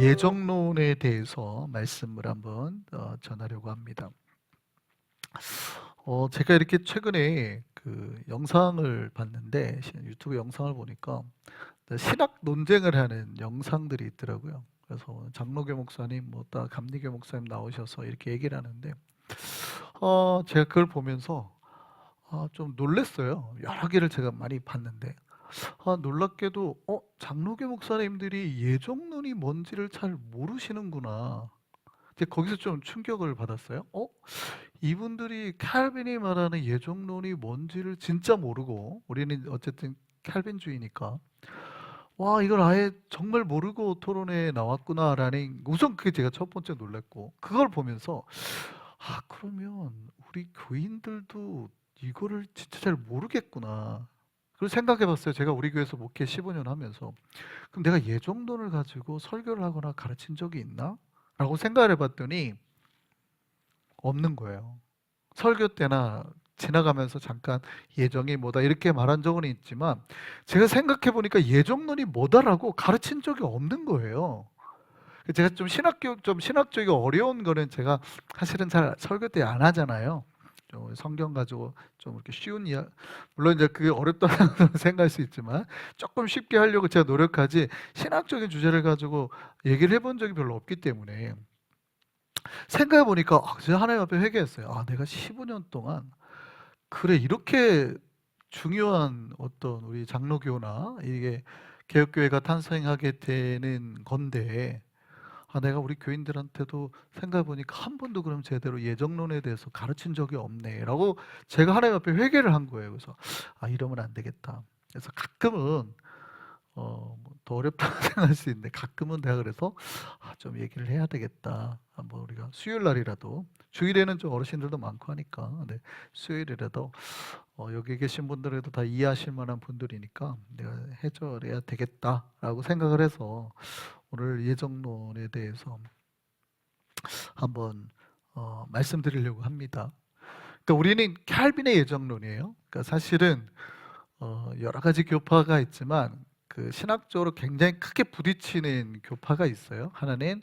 예정론에 대해서 말씀을 한번 전하려고 합니다. 제가 이렇게 최근에 그 영상을 봤는데 유튜브 영상을 보니까 신학 논쟁을 하는 영상들이 있더라고요. 그래서 장로교 목사님, 또 감리교 목사님 나오셔서 이렇게 얘기를 하는데 제가 그걸 보면서 좀 놀랐어요. 여러 개를 제가 많이 봤는데 놀랍게도 장로교 목사님들이 예정론이 뭔지를 잘 모르시는구나. 이제 거기서 좀 충격을 받았어요. 이분들이 칼빈이 말하는 예정론이 뭔지를 진짜 모르고, 우리는 어쨌든 칼빈주의니까 와, 이걸 아예 정말 모르고 토론회에 나왔구나라는, 우선 그게 제가 첫 번째 놀랐고, 그걸 보면서 그러면 우리 교인들도 이거를 진짜 잘 모르겠구나. 그걸 생각해 봤어요. 제가 우리 교회에서 목회 15년 하면서 그럼 내가 예정론을 가지고 설교를 하거나 가르친 적이 있나? 라고 생각을 해봤더니 없는 거예요. 설교 때나 지나가면서 잠깐 예정이 뭐다 이렇게 말한 적은 있지만, 제가 생각해 보니까 예정론이 뭐다라고 가르친 적이 없는 거예요. 제가 좀 신학적이 어려운 거는 제가 사실은 잘 설교 때 안 하잖아요. 좀 성경 가지고 좀 이렇게 쉬운 물론 이제 그게 어렵다고 생각할 수 있지만 조금 쉽게 하려고 제가 노력하지, 신학적인 주제를 가지고 얘기를 해본 적이 별로 없기 때문에 생각해 보니까 제가 하나님 앞에 회개했어요. 내가 15년 동안 그래, 이렇게 중요한 어떤 우리 장로교나 이게 개혁교회가 탄생하게 되는 건데, 내가 우리 교인들한테도 생각해 보니까 한 번도 그럼 제대로 예정론에 대해서 가르친 적이 없네라고 제가 하나님 앞에 회개를 한 거예요. 그래서 이러면 안 되겠다. 그래서 가끔은 더 어렵다고 생각할 수 있는데, 가끔은 내가 그래서 좀 얘기를 해야 되겠다. 한번 우리가 수요일 날이라도, 주일에는 좀 어르신들도 많고 하니까, 수요일이라도 여기 계신 분들에도 다 이해하실 만한 분들이니까 내가 해줘야 되겠다라고 생각을 해서 오늘 예정론에 대해서 한번 말씀드리려고 합니다. 그러니까 우리는 칼빈의 예정론이에요. 그러니까 사실은 여러 가지 교파가 있지만 그 신학적으로 굉장히 크게 부딪히는 교파가 있어요. 하나는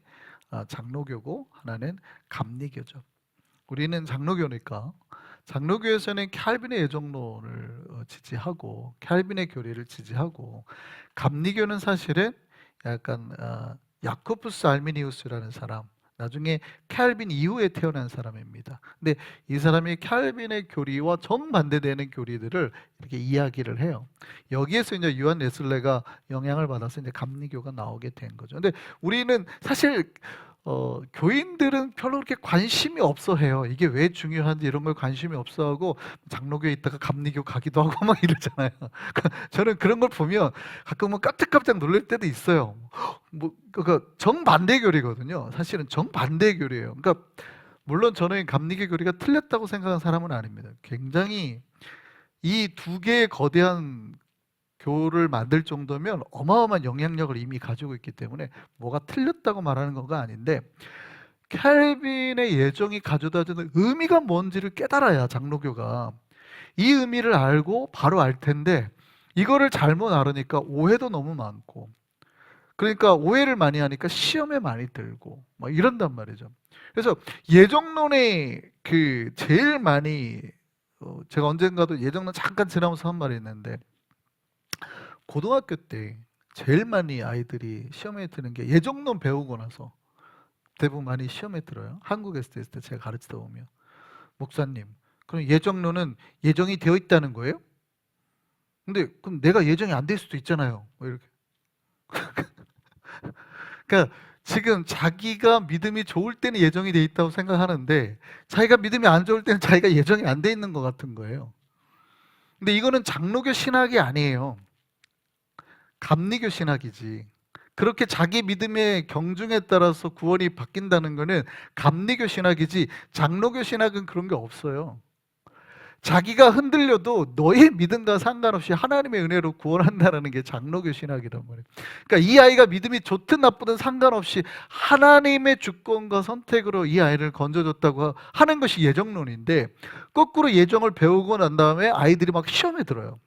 장로교고 하나는 감리교죠. 우리는 장로교니까 장로교에서는 칼빈의 예정론을 지지하고 칼빈의 교리를 지지하고, 감리교는 사실은 약간 야코부스 알미니우스라는 사람, 나중에 칼빈 이후에 태어난 사람입니다. 근데 이 사람이 칼빈의 교리와 정반대되는 교리들을 이렇게 이야기를 해요. 여기에서 이제 요한 웨슬레가 영향을 받아서 이제 감리교가 나오게 된 거죠. 근데 우리는 사실 교인들은 별로 그렇게 관심이 없어 해요. 이게 왜 중요한지 이런 걸 관심이 없어 하고 장로교에 있다가 감리교 가기도 하고 막 이러잖아요. 저는 그런 걸 보면 가끔은 깜짝깜짝 놀랄 때도 있어요. 그러니까 정반대 교리거든요. 사실은 정반대 교리예요. 그러니까 물론 저는 감리교 교리가 틀렸다고 생각하는 사람은 아닙니다. 굉장히 이 두 개의 거대한 교를 만들 정도면 어마어마한 영향력을 이미 가지고 있기 때문에 뭐가 틀렸다고 말하는 거가 아닌데, 캘빈의 예정이 가져다 주는 의미가 뭔지를 깨달아야 장로교가 이 의미를 알고 바로 알 텐데, 이거를 잘못 알으니까 오해도 너무 많고, 그러니까 오해를 많이 하니까 시험에 많이 들고 막 이런단 말이죠. 그래서 예정론에 그 제일 많이 제가 언젠가도 예정론 잠깐 지나면서 한 말이 있는데, 고등학교 때 제일 많이 아이들이 시험에 드는 게 예정론 배우고 나서 대부분 많이 시험에 들어요. 한국에서 있을 때 제가 가르치다 보면, 목사님, 그럼 예정론은 예정이 되어 있다는 거예요? 근데 그럼 내가 예정이 안 될 수도 있잖아요. 뭐 이렇게. 그러니까 지금 자기가 믿음이 좋을 때는 예정이 돼 있다고 생각하는데, 자기가 믿음이 안 좋을 때는 자기가 예정이 안 돼 있는 것 같은 거예요. 근데 이거는 장로교 신학이 아니에요. 감리교 신학이지. 그렇게 자기 믿음의 경중에 따라서 구원이 바뀐다는 거는 감리교 신학이지, 장로교 신학은 그런 게 없어요. 자기가 흔들려도 너의 믿음과 상관없이 하나님의 은혜로 구원한다는 게 장로교 신학이란 말이에요. 그러니까 이 아이가 믿음이 좋든 나쁘든 상관없이 하나님의 주권과 선택으로 이 아이를 건져줬다고 하는 것이 예정론인데, 거꾸로 예정을 배우고 난 다음에 아이들이 막 시험에 들어요.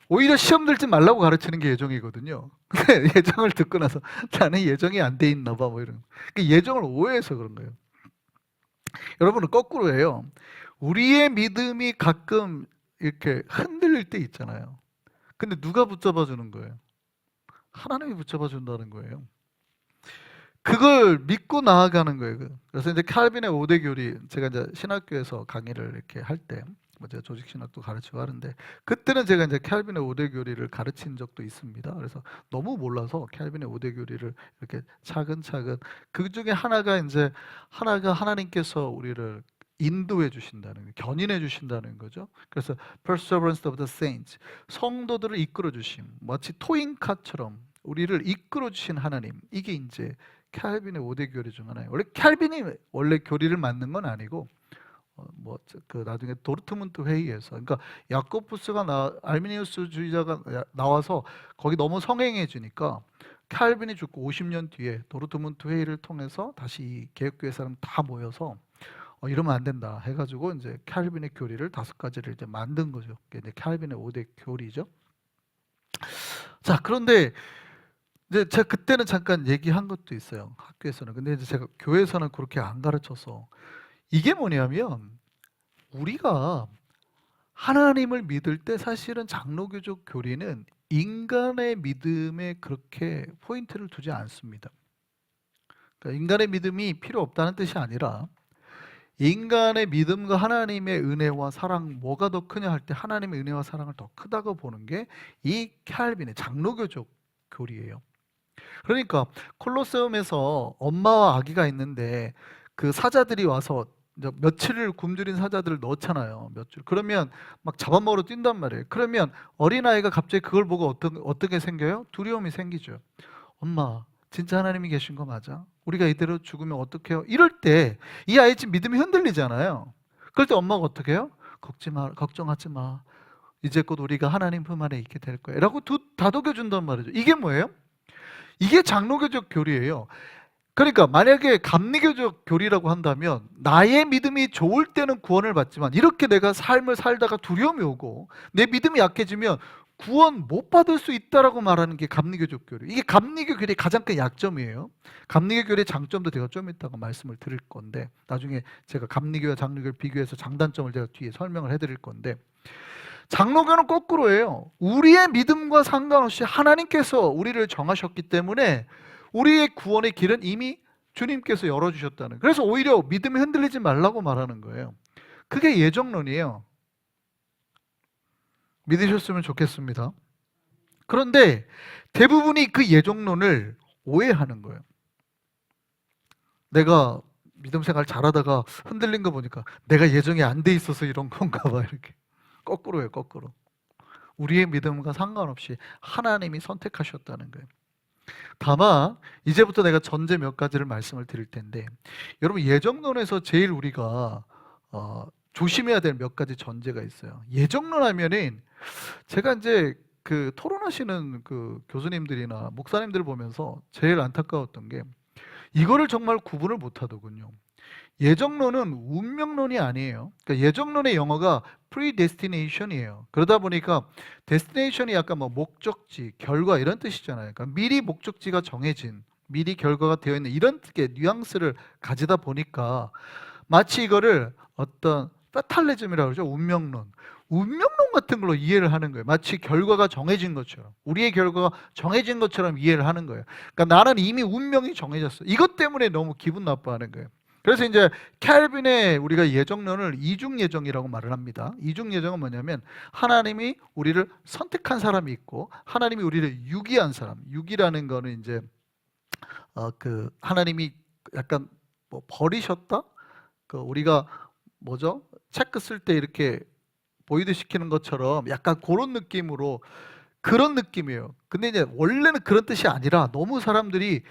오히려 시험 들지 말라고 가르치는 게 예정이거든요. 근데 예정을 듣고 나서 나는 예정이 안 돼 있나 봐 뭐 이런. 예정을 오해해서 그런 거예요. 여러분은 거꾸로 해요. 우리의 믿음이 가끔 이렇게 흔들릴 때 있잖아요. 근데 누가 붙잡아 주는 거예요? 하나님이 붙잡아 준다는 거예요. 그걸 믿고 나아가는 거예요. 그래서 이제 칼빈의 5대 교리, 제가 이제 신학교에서 강의를 이렇게 할 때, 뭐 제가 조직 신학도 가르치고 하는데, 그때는 제가 이제 칼빈의 5대 교리를 가르친 적도 있습니다. 그래서 너무 몰라서 칼빈의 5대 교리를 이렇게 차근차근, 그 중에 하나가 이제 하나가 하나님께서 우리를 인도해 주신다는 거예요. 견인해 주신다는 거죠. 그래서 perseverance of the saints, 성도들을 이끌어 주심, 마치 토잉카처럼 우리를 이끌어 주신 하나님, 이게 이제 칼빈의 5대 교리 중 하나예요. 원래 칼빈이 원래 교리를 만든 건 아니고 그 나중에 도르트문트 회의에서, 그러니까 야코부스가 알미니우스주의자가 나와서 거기 너무 성행해지니까 칼빈이 죽고 50년 뒤에 도르트문트 회의를 통해서 다시 이 개혁교회 사람 다 모여서 이러면 안 된다 해가지고 이제 칼빈의 교리를 5가지를 이제 만든 거죠. 그게 이제 칼빈의 5대 교리죠. 자, 그런데 이제 제가 그때는 잠깐 얘기한 것도 있어요. 학교에서는. 근데 이제 제가 교회에서는 그렇게 안 가르쳐서, 이게 뭐냐면 우리가 하나님을 믿을 때 사실은 장로교적 교리는 인간의 믿음에 그렇게 포인트를 두지 않습니다. 그러니까 인간의 믿음이 필요 없다는 뜻이 아니라, 인간의 믿음과 하나님의 은혜와 사랑, 뭐가 더 크냐 할 때 하나님의 은혜와 사랑을 더 크다고 보는 게 이 칼빈의 장로교적 교리예요. 그러니까 콜로세움에서 엄마와 아기가 있는데 그 사자들이 와서 이제 며칠을 굶주린 사자들을 넣잖아요. 몇 줄. 그러면 막 잡아먹으러 뛴단 말이에요. 그러면 어린아이가 갑자기 그걸 보고 어떻게 생겨요? 두려움이 생기죠. 엄마, 진짜 하나님이 계신 거 맞아? 우리가 이대로 죽으면 어떡해요? 이럴 때 이 아이 지금 믿음이 흔들리잖아요. 그럴 때 엄마가 어떻게 해요? 걱정하지 마. 이제 곧 우리가 하나님 품 안에 있게 될 거야. 라고 다독여 준단 말이죠. 이게 뭐예요? 이게 장로교적 교리예요. 그러니까 만약에 감리교적 교리라고 한다면 나의 믿음이 좋을 때는 구원을 받지만 이렇게 내가 삶을 살다가 두려움이 오고 내 믿음이 약해지면 구원 못 받을 수 있다라고 말하는 게 감리교적 교리. 이게 감리교 교리의 가장 큰 약점이에요. 감리교 교리의 장점도 제가 좀 이따가 말씀을 드릴 건데, 나중에 제가 감리교와 장로교를 비교해서 장단점을 제가 뒤에 설명을 해드릴 건데, 장로교는 거꾸로예요. 우리의 믿음과 상관없이 하나님께서 우리를 정하셨기 때문에 우리의 구원의 길은 이미 주님께서 열어주셨다는, 그래서 오히려 믿음이 흔들리지 말라고 말하는 거예요. 그게 예정론이에요. 믿으셨으면 좋겠습니다. 그런데 대부분이 그 예정론을 오해하는 거예요. 내가 믿음 생활 잘하다가 흔들린 거 보니까 내가 예정이 안 돼 있어서 이런 건가 봐, 이렇게. 거꾸로예요, 거꾸로. 우리의 믿음과 상관없이 하나님이 선택하셨다는 거예요. 다만 이제부터 내가 전제 몇 가지를 말씀을 드릴 텐데, 여러분 예정론에서 제일 우리가 조심해야 될 몇 가지 전제가 있어요. 예정론 하면은 제가 이제 그 토론하시는 그 교수님들이나 목사님들 보면서 제일 안타까웠던 게, 이거를 정말 구분을 못 하더군요. 예정론은 운명론이 아니에요. 그러니까 예정론의 영어가 predestination이에요. 그러다 보니까 destination이 약간 뭐 목적지, 결과 이런 뜻이잖아요. 그러니까 미리 목적지가 정해진, 미리 결과가 되어 있는 이런 뜻의 뉘앙스를 가지다 보니까 마치 이거를 어떤 페탈리즘이라고 그러죠. 운명론. 운명론 같은 걸로 이해를 하는 거예요. 마치 결과가 정해진 것처럼, 우리의 결과가 정해진 것처럼 이해를 하는 거예요. 그러니까 나는 이미 운명이 정해졌어. 이것 때문에 너무 기분 나빠하는 거예요. 그래서 이제 칼빈의 우리가 예정론을 이중 예정이라고 말을 합니다. 이중 예정은 뭐냐면 하나님이 우리를 선택한 사람이 있고 하나님이 우리를 유기한 사람. 유기라는 거는 이제 그 하나님이 약간 뭐 버리셨다? 그 우리가 뭐죠? 체크 쓸 때 이렇게 보이드 시키는 것처럼 약간 그런 느낌으로, 그런 느낌이에요. 근데 이제 원래는 그런 뜻이 아니라 너무 사람들이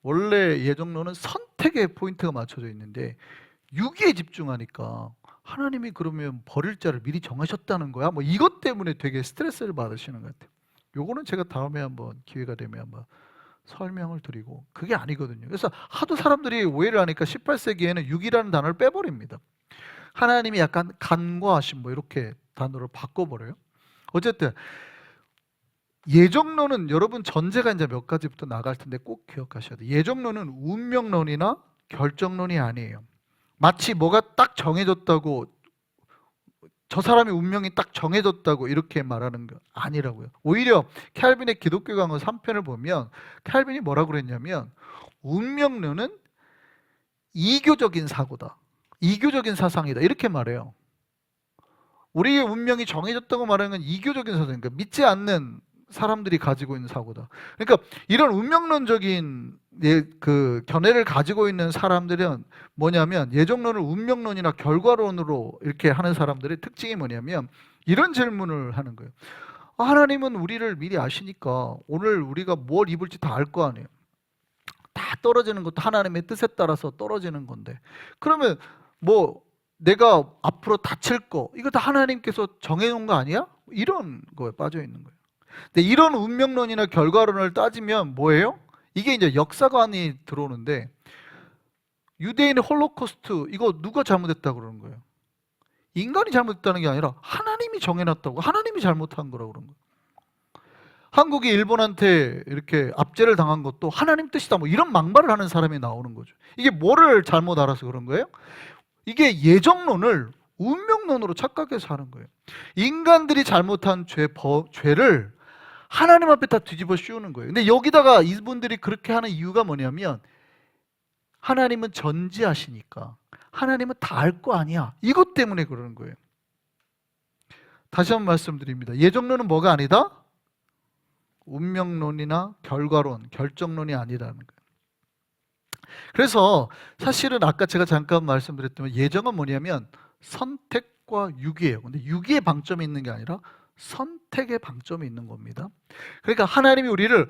원래 예정론은 선택에 포인트가 맞춰져 있는데 유기에 집중하니까 하나님이 그러면 버릴 자를 미리 정하셨다는 거야? 뭐 이것 때문에 되게 스트레스를 받으시는 것 같아요. 요거는 제가 다음에 한번 기회가 되면 한번 설명을 드리고, 그게 아니거든요. 그래서 하도 사람들이 오해를 하니까 18세기에는 유기라는 단어를 빼버립니다. 하나님이 약간 간과하신 뭐 이렇게 단어를 바꿔버려요. 어쨌든 예정론은 여러분 전제가 이제 몇 가지부터 나갈 텐데 꼭 기억하셔야 돼요. 예정론은 운명론이나 결정론이 아니에요. 마치 뭐가 딱 정해졌다고, 저 사람의 운명이 딱 정해졌다고 이렇게 말하는 거 아니라고요. 오히려 캘빈의 기독교 강어 3편을 보면 캘빈이 뭐라고 그랬냐면, 운명론은 이교적인 사고다, 이교적인 사상이다, 이렇게 말해요. 우리의 운명이 정해졌다고 말하는 건 이교적인 사상이니까 믿지 않는 사람들이 가지고 있는 사고다. 그러니까 이런 운명론적인 그 견해를 가지고 있는 사람들은 뭐냐면, 예정론을 운명론이나 결과론으로 이렇게 하는 사람들의 특징이 뭐냐면 이런 질문을 하는 거예요. 하나님은 우리를 미리 아시니까 오늘 우리가 뭘 입을지 다 알 거 아니에요. 다 떨어지는 것도 하나님의 뜻에 따라서 떨어지는 건데, 그러면 뭐 내가 앞으로 다칠 거 이거 다 하나님께서 정해놓은 거 아니야? 이런 거에 빠져 있는 거예요. 근데 이런 운명론이나 결과론을 따지면 뭐예요? 이게 이제 역사관이 들어오는데, 유대인의 홀로코스트 이거 누가 잘못했다고 그러는 거예요? 인간이 잘못했다는 게 아니라 하나님이 정해놨다고, 하나님이 잘못한 거라고 그런 거예요. 한국이 일본한테 이렇게 압제를 당한 것도 하나님 뜻이다 뭐 이런 막말을 하는 사람이 나오는 거죠. 이게 뭐를 잘못 알아서 그런 거예요? 이게 예정론을 운명론으로 착각해서 하는 거예요. 인간들이 잘못한 죄를 하나님 앞에 다 뒤집어 씌우는 거예요. 근데 여기다가 이분들이 그렇게 하는 이유가 뭐냐면, 하나님은 전지하시니까 하나님은 다 알 거 아니야, 이것 때문에 그러는 거예요. 다시 한번 말씀드립니다. 예정론은 뭐가 아니다? 운명론이나 결과론, 결정론이 아니라는 거예요. 그래서 사실은 아까 제가 잠깐 말씀드렸지만 예정은 뭐냐면 선택과 유기예요. 근데 유기의 방점이 있는 게 아니라 선택의 방점이 있는 겁니다. 그러니까 하나님이 우리를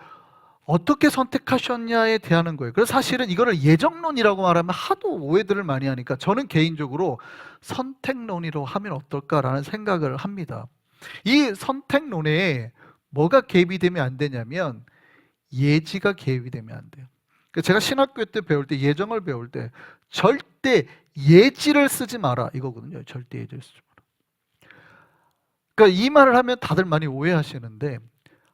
어떻게 선택하셨냐에 대하는 거예요. 그래서 사실은 이거를 예정론이라고 말하면 하도 오해들을 많이 하니까 저는 개인적으로 선택론이라고 하면 어떨까라는 생각을 합니다. 이 선택론에 뭐가 개입이 되면 안 되냐면 예지가 개입이 되면 안 돼요. 제가 신학교 때 배울 때, 예정을 배울 때 절대 예지를 쓰지 마라 이거거든요. 절대 예지를 쓰지 마라. 그러니까 이 말을 하면 다들 많이 오해하시는데,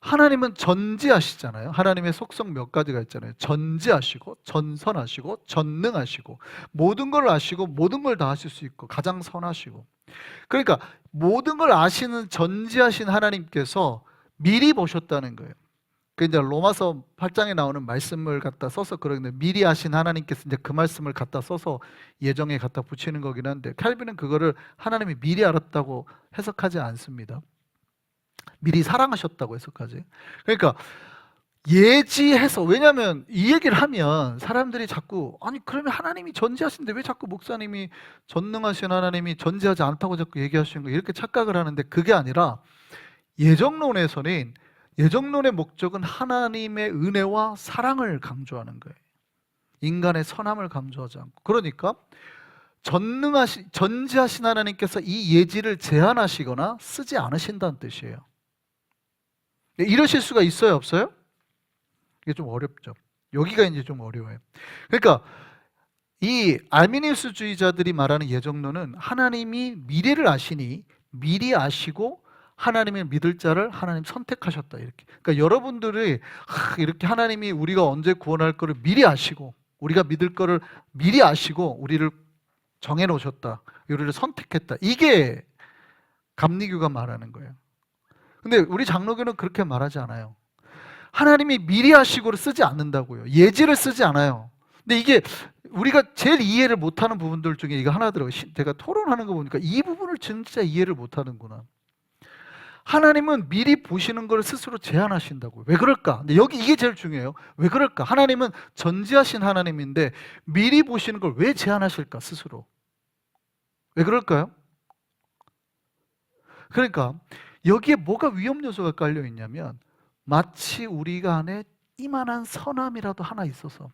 하나님은 전지하시잖아요. 하나님의 속성 몇 가지가 있잖아요. 전지하시고, 전선하시고, 전능하시고, 모든 걸 아시고 모든 걸 다 하실 수 있고 가장 선하시고. 그러니까 모든 걸 아시는 전지하신 하나님께서 미리 보셨다는 거예요. 그 이제 로마서 8장에 나오는 말씀을 갖다 써서 그러는데, 미리 하신 하나님께서 이제 그 말씀을 갖다 써서 예정에 갖다 붙이는 거긴 한데, 칼빈은 그거를 하나님이 미리 알았다고 해석하지 않습니다. 미리 사랑하셨다고 해석하지. 그러니까 예지해서, 왜냐하면 이 얘기를 하면 사람들이 자꾸, 아니 그러면 하나님이 전지하신데 왜 자꾸 목사님이 전능하신 하나님이 전지하지 않다고 자꾸 얘기하시는 거, 이렇게 착각을 하는데, 그게 아니라 예정론에서는, 예정론의 목적은 하나님의 은혜와 사랑을 강조하는 거예요. 인간의 선함을 강조하지 않고. 그러니까 전지하신 하나님께서 이 예지를 제한하시거나 쓰지 않으신다는 뜻이에요. 이러실 수가 있어요, 없어요? 이게 좀 어렵죠. 여기가 이제 좀 어려워요. 그러니까 이 아르미니우스주의자들이 말하는 예정론은 하나님이 미래를 아시니 미리 아시고 하나님을 믿을 자를 하나님 선택하셨다, 이렇게. 그러니까 여러분들이 이렇게 하나님이 우리가 언제 구원할 거를 미리 아시고, 우리가 믿을 거를 미리 아시고 우리를 정해 놓으셨다, 우리를 선택했다, 이게 감리교가 말하는 거예요. 근데 우리 장로교는 그렇게 말하지 않아요. 하나님이 미리 하시고를 쓰지 않는다고요. 예지를 쓰지 않아요. 근데 이게 우리가 제일 이해를 못하는 부분들 중에 이거 하나더라고요. 제가 토론하는 거 보니까 이 부분을 진짜 이해를 못하는구나. 하나님은 미리 보시는 걸 스스로 제한하신다고요. 왜 그럴까? 근데 여기 이게 제일 중요해요. 왜 그럴까? 하나님은 전지하신 하나님인데 미리 보시는 걸 왜 제한하실까, 스스로? 왜 그럴까요? 그러니까 여기에 뭐가 위험 요소가 깔려 있냐면, 마치 우리가 안에 이만한 선함이라도 하나 있어서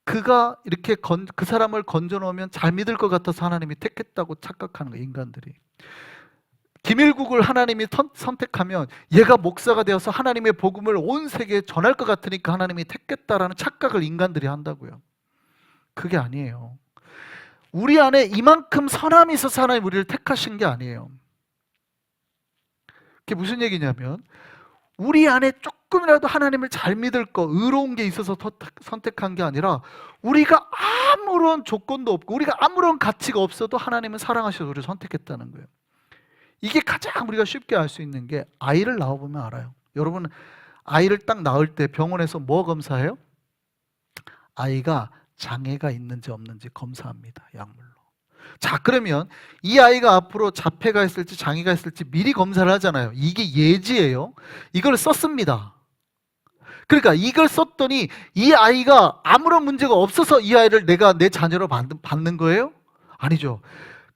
그가 이렇게 그 사람을 건져 놓으면 잘 믿을 것 같아서 하나님이 택했다고 착각하는 거예요, 인간들이. 김일국을 하나님이 선택하면 얘가 목사가 되어서 하나님의 복음을 온 세계에 전할 것 같으니까 하나님이 택했다라는 착각을 인간들이 한다고요. 그게 아니에요. 우리 안에 이만큼 선함이 있어서 하나님 우리를 택하신 게 아니에요. 그게 무슨 얘기냐면, 우리 안에 조금이라도 하나님을 잘 믿을 거, 의로운 게 있어서 선택한 게 아니라 우리가 아무런 조건도 없고 우리가 아무런 가치가 없어도 하나님은 사랑하셔서 우리를 선택했다는 거예요. 이게 가장 우리가 쉽게 알 수 있는 게 아이를 낳아보면 알아요. 여러분, 아이를 딱 낳을 때 병원에서 뭐 검사해요? 아이가 장애가 있는지 없는지 검사합니다. 약물로. 자, 그러면 이 아이가 앞으로 자폐가 있을지 장애가 있을지 미리 검사를 하잖아요. 이게 예지예요. 이걸 썼습니다. 그러니까 이걸 썼더니 이 아이가 아무런 문제가 없어서 이 아이를 내가 내 자녀로 받는 거예요? 아니죠.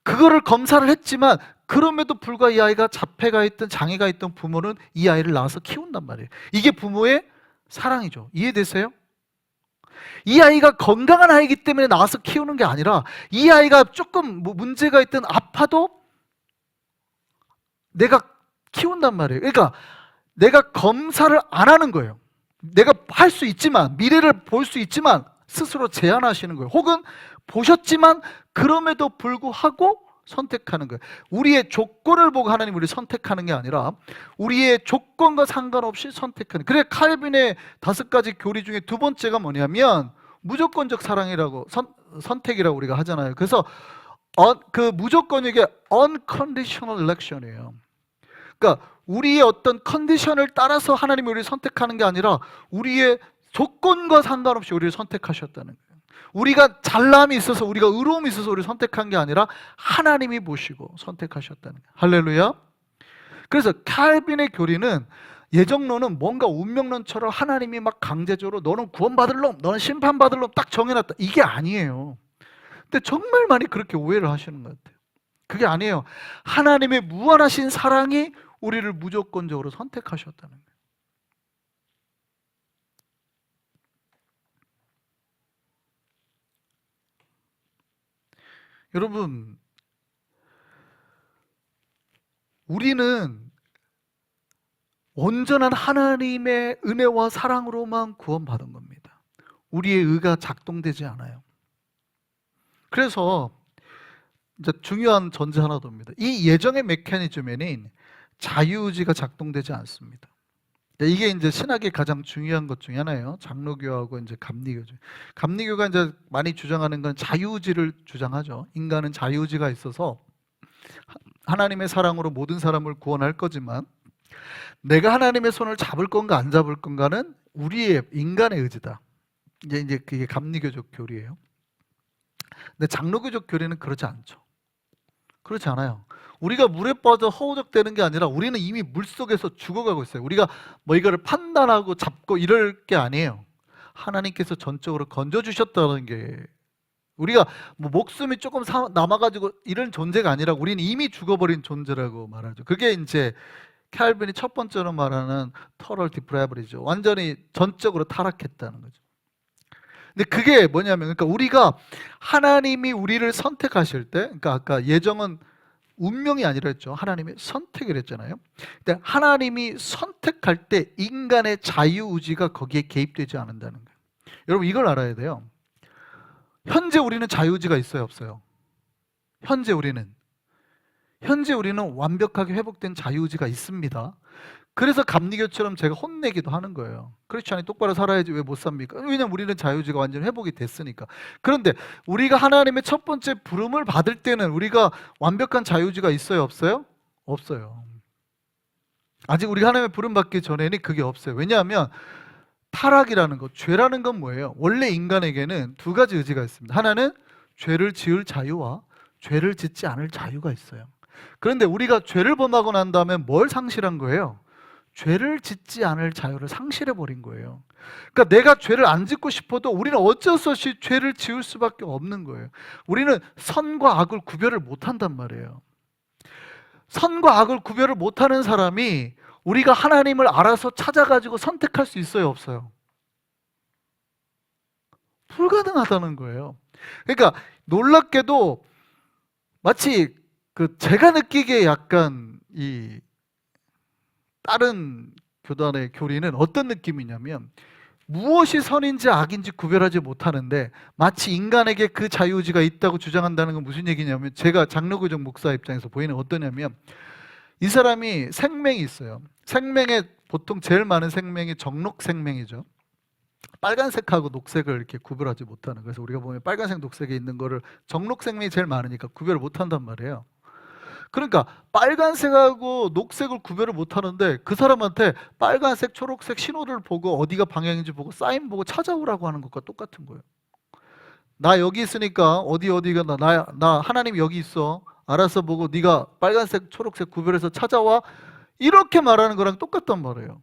그거를 검사를 했지만 그럼에도 불구하고 이 아이가 자폐가 있든 장애가 있든 부모는 이 아이를 낳아서 키운단 말이에요. 이게 부모의 사랑이죠. 이해되세요? 이 아이가 건강한 아이기 때문에 나와서 키우는 게 아니라 이 아이가 조금 뭐 문제가 있든 아파도 내가 키운단 말이에요. 그러니까 내가 검사를 안 하는 거예요. 내가 할 수 있지만, 미래를 볼 수 있지만 스스로 제한하시는 거예요. 혹은 보셨지만 그럼에도 불구하고 선택하는 거예요. 우리의 조건을 보고 하나님 우리를 선택하는 게 아니라 우리의 조건과 상관없이 선택하는. 그래, 칼빈의 5가지 교리 중에 두 번째가 뭐냐면 무조건적 사랑이라고 선택이라고 우리가 하잖아요. 그래서 그 무조건이게 unconditional election이에요. 그러니까 우리의 어떤 컨디션을 따라서 하나님이 우리를 선택하는 게 아니라 우리의 조건과 상관없이 우리를 선택하셨다는 거예요. 우리가 잘남이 있어서, 우리가 의로움이 있어서 우리를 선택한 게 아니라 하나님이 보시고 선택하셨다는 거예요. 할렐루야. 그래서 칼빈의 교리는, 예정론은 뭔가 운명론처럼 하나님이 막 강제적으로 너는 구원받을 놈, 너는 심판받을 놈 딱 정해놨다, 이게 아니에요. 근데 정말 많이 그렇게 오해를 하시는 것 같아요. 그게 아니에요. 하나님의 무한하신 사랑이 우리를 무조건적으로 선택하셨다는 거예요. 여러분, 우리는 온전한 하나님의 은혜와 사랑으로만 구원받은 겁니다. 우리의 의가 작동되지 않아요. 그래서 이제 중요한 전제 하나 봅니다. 이 예정의 메커니즘에는 자유의지가 작동되지 않습니다. 이게 이제 신학의 가장 중요한 것 중에 하나예요. 장로교하고 이제 감리교. 감리교가 이제 많이 주장하는 건 자유의지를 주장하죠. 인간은 자유의지가 있어서 하나님의 사랑으로 모든 사람을 구원할 거지만 내가 하나님의 손을 잡을 건가 안 잡을 건가는 우리의 인간의 의지다. 이제 그게 감리교적 교리예요. 근데 장로교적 교리는 그렇지 않죠. 그렇지 않아요. 우리가 물에 빠져 허우적대는 게 아니라 우리는 이미 물속에서 죽어가고 있어요. 우리가 뭐 이거를 판단하고 잡고 이럴 게 아니에요. 하나님께서 전적으로 건져주셨다는 게, 우리가 뭐 목숨이 조금 남아가지고 이런 존재가 아니라 우리는 이미 죽어버린 존재라고 말하죠. 그게 이제 칼빈이 첫 번째로 말하는 total depravity죠. 완전히 전적으로 타락했다는 거죠. 근데 그게 뭐냐면, 그러니까 우리가 하나님이 우리를 선택하실 때, 그러니까 아까 예정은 운명이 아니라 했죠. 하나님이 선택을 했잖아요. 근데 하나님이 선택할 때 인간의 자유의지가 거기에 개입되지 않는다는 거예요. 여러분, 이걸 알아야 돼요. 현재 우리는 자유의지가 있어요, 없어요? 현재 우리는 완벽하게 회복된 자유의지가 있습니다. 그래서 감리교처럼 제가 혼내기도 하는 거예요. 크리스찬이 똑바로 살아야지 왜 못 삽니까? 왜냐면 우리는 자유의지가 완전히 회복이 됐으니까. 그런데 우리가 하나님의 첫 번째 부름을 받을 때는 우리가 완벽한 자유의지가 있어요, 없어요? 없어요. 아직 우리가 하나님의 부름 받기 전에는 그게 없어요. 왜냐하면 타락이라는 것, 죄라는 건 뭐예요? 원래 인간에게는 두 가지 의지가 있습니다. 하나는 죄를 지을 자유와 죄를 짓지 않을 자유가 있어요. 그런데 우리가 죄를 범하고 난 다음에 뭘 상실한 거예요? 죄를 짓지 않을 자유를 상실해버린 거예요. 그러니까 내가 죄를 안 짓고 싶어도 우리는 어쩔 수 없이 죄를 지을 수밖에 없는 거예요. 우리는 선과 악을 구별을 못한단 말이에요. 선과 악을 구별을 못하는 사람이 우리가 하나님을 알아서 찾아가지고 선택할 수 있어요, 없어요? 불가능하다는 거예요. 그러니까 놀랍게도 마치 제가 느끼기에 약간 이 다른 교단의 교리는 어떤 느낌이냐면 무엇이 선인지 악인지 구별하지 못하는데 마치 인간에게 그 자유의지가 있다고 주장한다는 건 무슨 얘기냐면, 제가 장로교적 목사 입장에서 보이는 어떠냐면, 이 사람이 생명이 있어요. 생명에 보통 제일 많은 생명이 정록 생명이죠. 빨간색하고 녹색을 이렇게 구별하지 못하는, 그래서 우리가 보면 빨간색, 녹색에 있는 거를 정록 생명이 제일 많으니까 구별을 못한단 말이에요. 그러니까 빨간색하고 녹색을 구별을 못하는데 그 사람한테 빨간색, 초록색 신호를 보고 어디가 방향인지 보고 사인 보고 찾아오라고 하는 것과 똑같은 거예요. 나 여기 있으니까 어디가 나 하나님 여기 있어, 알아서 보고 네가 빨간색, 초록색 구별해서 찾아와, 이렇게 말하는 거랑 똑같단 말이에요.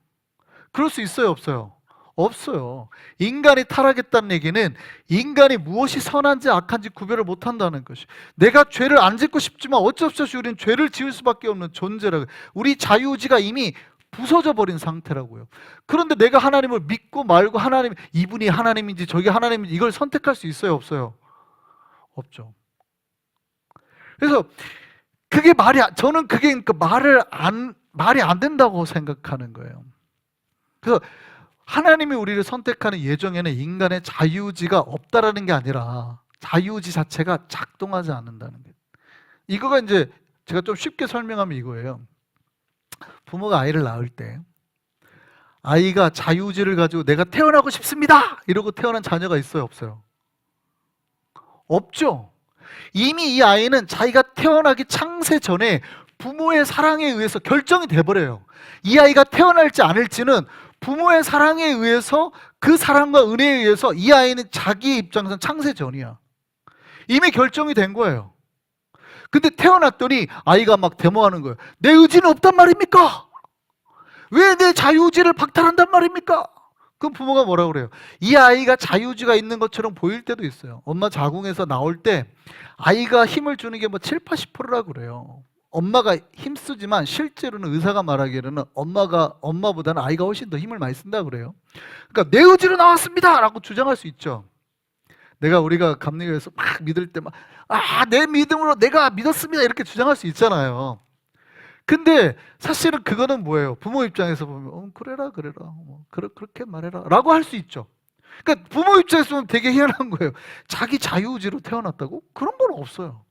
그럴 수 있어요, 없어요? 없어요. 인간이 타락했다는 얘기는 인간이 무엇이 선한지 악한지 구별을 못한다는 것이, 내가 죄를 안 짓고 싶지만 어쩔 수 없이 우리는 죄를 지을 수밖에 없는 존재라고. 우리 자유의지가 이미 부서져 버린 상태라고요. 그런데 내가 하나님을 믿고 말고, 하나님, 이분이 하나님인지 저게 하나님인지 이걸 선택할 수 있어요, 없어요? 없죠. 그래서 그게 저는 그게 그러니까 말이 안 된다고 생각하는 거예요. 그래서 하나님이 우리를 선택하는 예정에는 인간의 자유의지가 없다라는 게 아니라 자유의지 자체가 작동하지 않는다는 거예요. 이거가 이제 제가 좀 쉽게 설명하면 이거예요. 부모가 아이를 낳을 때 아이가 자유의지를 가지고 내가 태어나고 싶습니다 이러고 태어난 자녀가 있어요, 없어요? 없죠. 이미 이 아이는 자기가 태어나기 창세 전에 부모의 사랑에 의해서 결정이 돼버려요. 이 아이가 태어날지 않을지는 부모의 사랑에 의해서, 그 사랑과 은혜에 의해서 이 아이는 자기 입장에서는 창세 전이야. 이미 결정이 된 거예요. 근데 태어났더니 아이가 막 데모하는 거예요. 내 의지는 없단 말입니까? 왜 내 자유의지를 박탈한단 말입니까? 그럼 부모가 뭐라 그래요? 이 아이가 자유의지가 있는 것처럼 보일 때도 있어요. 엄마 자궁에서 나올 때 아이가 힘을 주는 게 뭐 7, 80%라고 그래요. 엄마가 힘쓰지만 실제로는 의사가 말하기에는 엄마보다는 아이가 훨씬 더 힘을 많이 쓴다 그래요. 그러니까 내 의지로 나왔습니다 라고 주장할 수 있죠. 우리가 감리교에서 막 믿을 때 막 내 믿음으로 내가 믿었습니다 이렇게 주장할 수 있잖아요. 근데 사실은 그거는 뭐예요? 부모 입장에서 보면 그래라 그렇게 말해라 라고 할 수 있죠. 그러니까 부모 입장에서 보면 되게 희한한 거예요. 자기 자유의지로 태어났다고? 그런 건 없어요.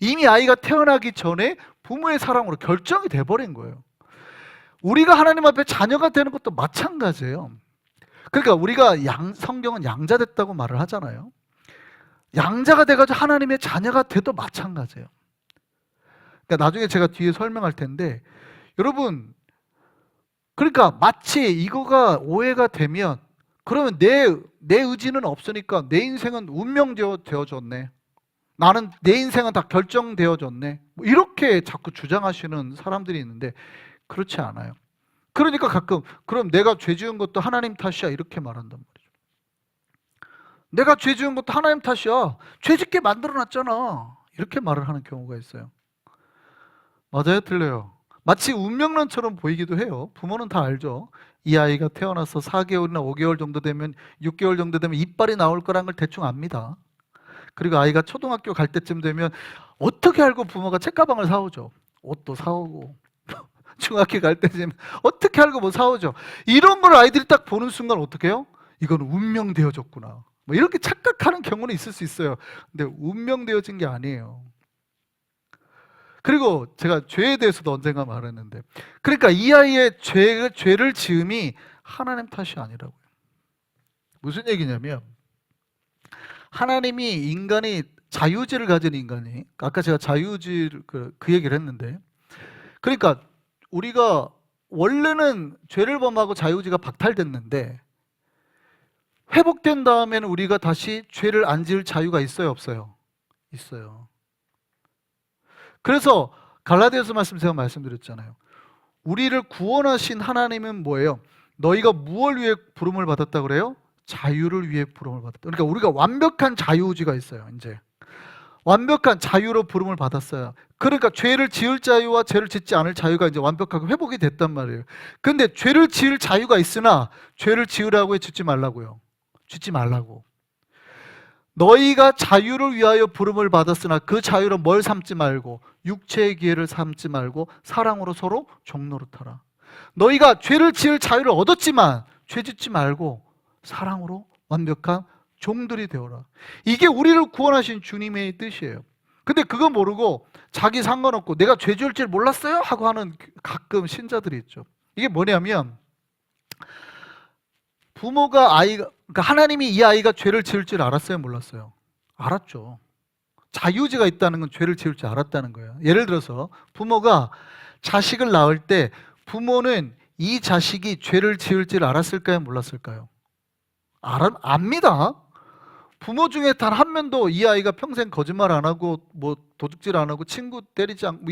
이미 아이가 태어나기 전에 부모의 사랑으로 결정이 돼버린 거예요. 우리가 하나님 앞에 자녀가 되는 것도 마찬가지예요. 그러니까 우리가 성경은 양자 됐다고 말을 하잖아요. 양자가 돼가지고 하나님의 자녀가 돼도 마찬가지예요. 그러니까 나중에 제가 뒤에 설명할 텐데, 여러분, 그러니까 마치 이거가 오해가 되면, 그러면 내 의지는 없으니까 내 인생은 운명되어졌네, 나는 내 인생은 다 결정되어졌네, 뭐 이렇게 자꾸 주장하시는 사람들이 있는데 그렇지 않아요. 그러니까 가끔 그럼 내가 죄 지은 것도 하나님 탓이야 이렇게 말한단 말이죠. 내가 죄 지은 것도 하나님 탓이야, 죄 짓게 만들어놨잖아, 이렇게 말을 하는 경우가 있어요. 맞아요, 틀려요? 마치 운명론처럼 보이기도 해요. 부모는 다 알죠. 이 아이가 태어나서 4개월이나 5개월 정도 되면, 6개월 정도 되면 이빨이 나올 거라는 걸 대충 압니다. 그리고 아이가 초등학교 갈 때쯤 되면 어떻게 알고 부모가 책가방을 사오죠. 옷도 사오고 중학교 갈 때쯤 어떻게 알고 뭐 사오죠. 이런 걸 아이들이 딱 보는 순간 어떻게 해요? 이건 운명되어졌구나, 뭐 이렇게 착각하는 경우는 있을 수 있어요. 근데 운명되어진 게 아니에요. 그리고 제가 죄에 대해서도 언젠가 말했는데, 그러니까 이 아이의 죄를 지음이 하나님 탓이 아니라고요. 무슨 얘기냐면, 하나님이 인간이 자유의지를 가진 인간이, 아까 제가 자유의지를 그 얘기를 했는데, 그러니까 우리가 원래는 죄를 범하고 자유의지가 박탈됐는데 회복된 다음에는 우리가 다시 죄를 안 지을 자유가 있어요, 없어요? 있어요. 그래서 갈라디아서 말씀 제가 말씀드렸잖아요. 우리를 구원하신 하나님은 뭐예요? 너희가 무엇을 위해 부름을 받았다 그래요? 자유를 위해 부름을 받았다. 그러니까 우리가 완벽한 자유의지가 있어요. 이제 완벽한 자유로 부름을 받았어요. 그러니까 죄를 지을 자유와 죄를 짓지 않을 자유가 이제 완벽하게 회복이 됐단 말이에요. 근데 죄를 지을 자유가 있으나 죄를 지으라고 해, 짓지 말라고요. 짓지 말라고. 너희가 자유를 위하여 부름을 받았으나 그 자유로 뭘 삼지 말고, 육체의 기회를 삼지 말고 사랑으로 서로 종노릇하라. 너희가 죄를 지을 자유를 얻었지만 죄 짓지 말고 사랑으로 완벽한 종들이 되어라. 이게 우리를 구원하신 주님의 뜻이에요. 근데 그거 모르고 자기 상관없고 내가 죄 지을 줄 몰랐어요 하고 하는 가끔 신자들이 있죠. 이게 뭐냐면, 부모가 그러니까 하나님이 이 아이가 죄를 지을 줄 알았어요, 몰랐어요? 알았죠. 자유의지가 있다는 건 죄를 지을 줄 알았다는 거예요. 예를 들어서 부모가 자식을 낳을 때 부모는 이 자식이 죄를 지을 줄 알았을까요, 몰랐을까요? 압니다. 부모 중에 단 한 명도 이 아이가 평생 거짓말 안 하고 뭐 도둑질 안 하고 친구 때리지 않고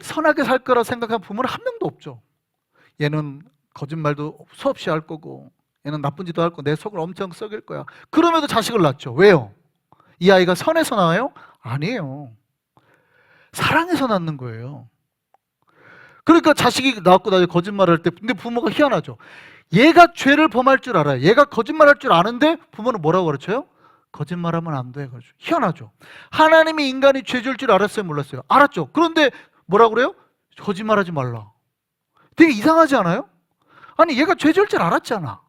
선하게 살 거라 생각한 부모는 한 명도 없죠. 얘는 거짓말도 수없이 할 거고 얘는 나쁜 짓도 할 거고 내 속을 엄청 썩일 거야. 그럼에도 자식을 낳죠. 왜요? 이 아이가 선에서 나와요? 아니에요. 사랑에서 낳는 거예요. 그러니까 자식이 낳았고 나중에 거짓말을 할 때 근데 부모가 희한하죠. 얘가 죄를 범할 줄 알아요. 얘가 거짓말할 줄 아는데 부모는 뭐라고 가르쳐요? 거짓말하면 안 돼. 그렇죠. 희한하죠. 하나님이 인간이 죄 지을 줄 알았어요, 몰랐어요? 알았죠. 그런데 뭐라고 그래요? 거짓말하지 말라. 되게 이상하지 않아요? 아니 얘가 죄 지을 줄 알았잖아.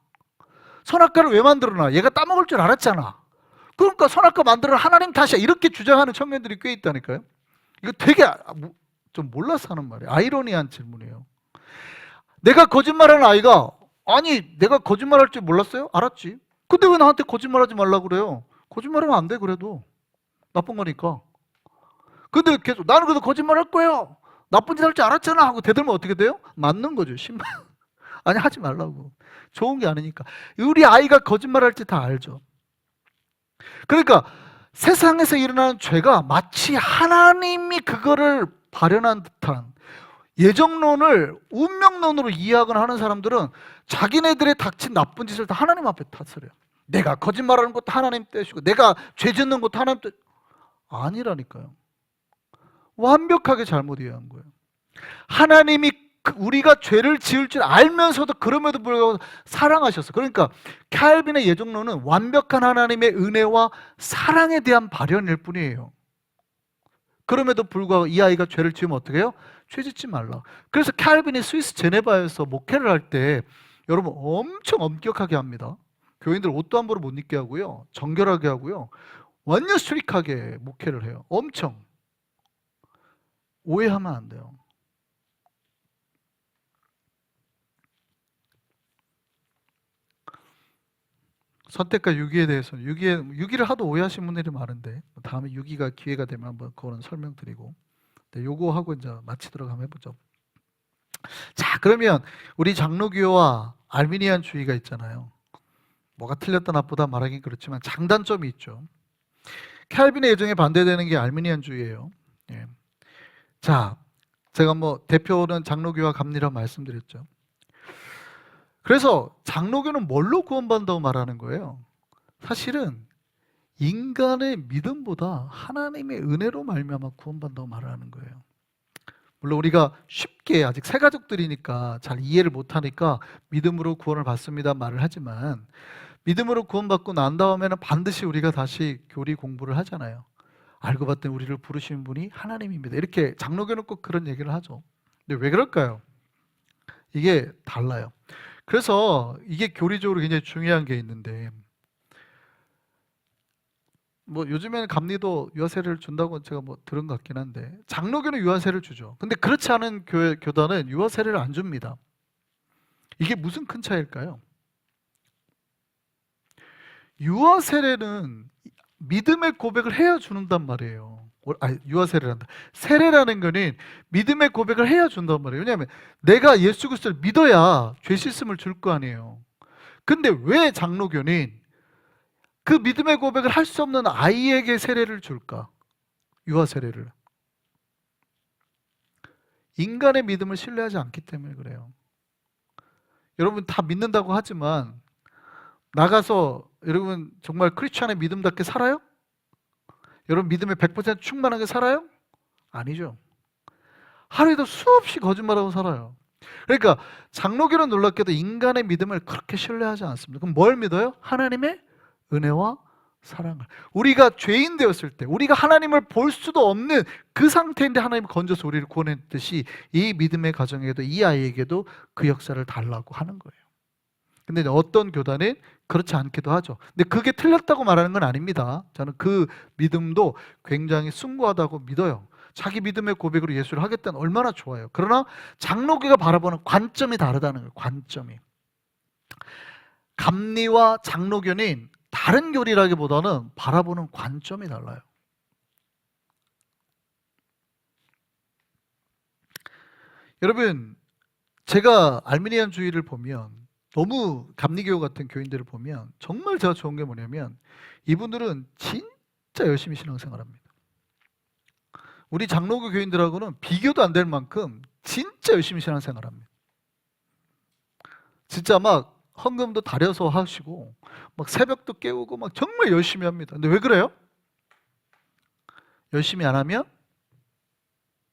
선악과를 왜 만들어놔? 얘가 따먹을 줄 알았잖아. 그러니까 선악과 만들어 하나님 탓이야. 이렇게 주장하는 청년들이 꽤 있다니까요. 이거 되게 좀 몰라서 하는 말이에요. 아이러니한 질문이에요. 내가 거짓말하는 아이가 아니 내가 거짓말할 줄 몰랐어요? 알았지. 근데 왜 나한테 거짓말하지 말라고 그래요? 거짓말하면 안 돼 그래도. 나쁜 거니까. 근데 계속 나는 그래도 거짓말할 거예요. 나쁜 짓 할 줄 알았잖아 하고 대들면 어떻게 돼요? 맞는 거죠. 신발. 아니 하지 말라고. 좋은 게 아니니까. 우리 아이가 거짓말할지 다 알죠. 그러니까 세상에서 일어나는 죄가 마치 하나님이 그거를 발현한 듯한 예정론을 운명론으로 이해하거나 하는 사람들은 자기네들의 닥친 나쁜 짓을 다 하나님 앞에 탓을 해요. 내가 거짓말하는 것도 하나님 뜻이고 내가 죄 짓는 것도 하나님 뜻 아니라니까요. 완벽하게 잘못 이해한 거예요. 하나님이 우리가 죄를 지을 줄 알면서도 그럼에도 불구하고 사랑하셨어. 그러니까 칼빈의 예정론은 완벽한 하나님의 은혜와 사랑에 대한 발현일 뿐이에요. 그럼에도 불구하고 이 아이가 죄를 지으면 어떻게 해요? 죄 짓지 말라. 그래서 칼빈이 스위스 제네바에서 목회를 할 때 여러분 엄청 엄격하게 합니다. 교인들 옷도 함부로 못 입게 하고요. 정결하게 하고요. 완전 스트릭하게 목회를 해요. 엄청. 오해하면 안 돼요. 선택과 유기에 대해서는 유기를 하도 오해하신 분들이 많은데 다음에 유기가 기회가 되면 한번 그거는 설명드리고 요거 하고 이제 마치도록 한번 해보죠. 자, 그러면 우리 장로교와 알미니안주의가 있잖아요. 뭐가 틀렸다 나쁘다 말하긴 그렇지만 장단점이 있죠. 칼빈의 예정에 반대되는 게 알미니안주의예요. 예. 자, 제가 뭐 대표는 장로교와 갑리라고 말씀드렸죠. 그래서 장로교는 뭘로 구원받는다고 말하는 거예요? 사실은 인간의 믿음보다 하나님의 은혜로 말미암아 구원받는다고 말하는 거예요. 물론 우리가 쉽게 아직 새 가족들이니까 잘 이해를 못하니까 믿음으로 구원을 받습니다 말을 하지만 믿음으로 구원받고 난 다음에는 반드시 우리가 다시 교리 공부를 하잖아요. 알고 봤더니 우리를 부르신 분이 하나님입니다. 이렇게 장로교는 꼭 그런 얘기를 하죠. 근데 왜 그럴까요? 이게 달라요. 그래서 이게 교리적으로 굉장히 중요한 게 있는데 뭐 요즘에는 감리도 유아세례를 준다고 제가 뭐 들은 것 같긴 한데 장로교는 유아세례를 주죠. 근데 그렇지 않은 교단은 유아세례를 안 줍니다. 이게 무슨 큰 차이일까요? 유아세례는 믿음의 고백을 해야 준단 말이에요. 유아세례를 한다. 세례라는 거는 믿음의 고백을 해야 준단 말이에요. 왜냐하면 내가 예수 그리스도를 믿어야 죄 씻음을 줄 거 아니에요. 근데 왜 장로교는 그 믿음의 고백을 할 수 없는 아이에게 세례를 줄까? 유아세례를. 인간의 믿음을 신뢰하지 않기 때문에 그래요. 여러분 다 믿는다고 하지만 나가서 여러분 정말 크리스찬의 믿음답게 살아요? 여러분 믿음에 100% 충만하게 살아요? 아니죠. 하루에도 수없이 거짓말하고 살아요. 그러니까 장로교는 놀랍게도 인간의 믿음을 그렇게 신뢰하지 않습니다. 그럼 뭘 믿어요? 하나님의 은혜와 사랑을. 우리가 죄인 되었을 때 우리가 하나님을 볼 수도 없는 그 상태인데 하나님이 건져서 우리를 구원했듯이 이 믿음의 가정에도 이 아이에게도 그 역사를 달라고 하는 거예요. 근데 어떤 교단은 그렇지 않기도 하죠. 근데 그게 틀렸다고 말하는 건 아닙니다. 저는 그 믿음도 굉장히 숭고하다고 믿어요. 자기 믿음의 고백으로 예수를 하겠다는 얼마나 좋아요. 그러나 장로교가 바라보는 관점이 다르다는 거예요. 관점이. 감리와 장로교는 다른 교리라기보다는 바라보는 관점이 달라요. 여러분, 제가 알미니안주의를 보면, 너무 감리교 같은 교인들을 보면 정말 제가 좋은 게 뭐냐면 이분들은 진짜 열심히 신앙생활합니다. 우리 장로교 교인들하고는 비교도 안 될 만큼 진짜 열심히 신앙생활합니다. 진짜 막 헌금도 다려서 하시고 막 새벽도 깨우고 막 정말 열심히 합니다. 근데 왜 그래요? 열심히 안 하면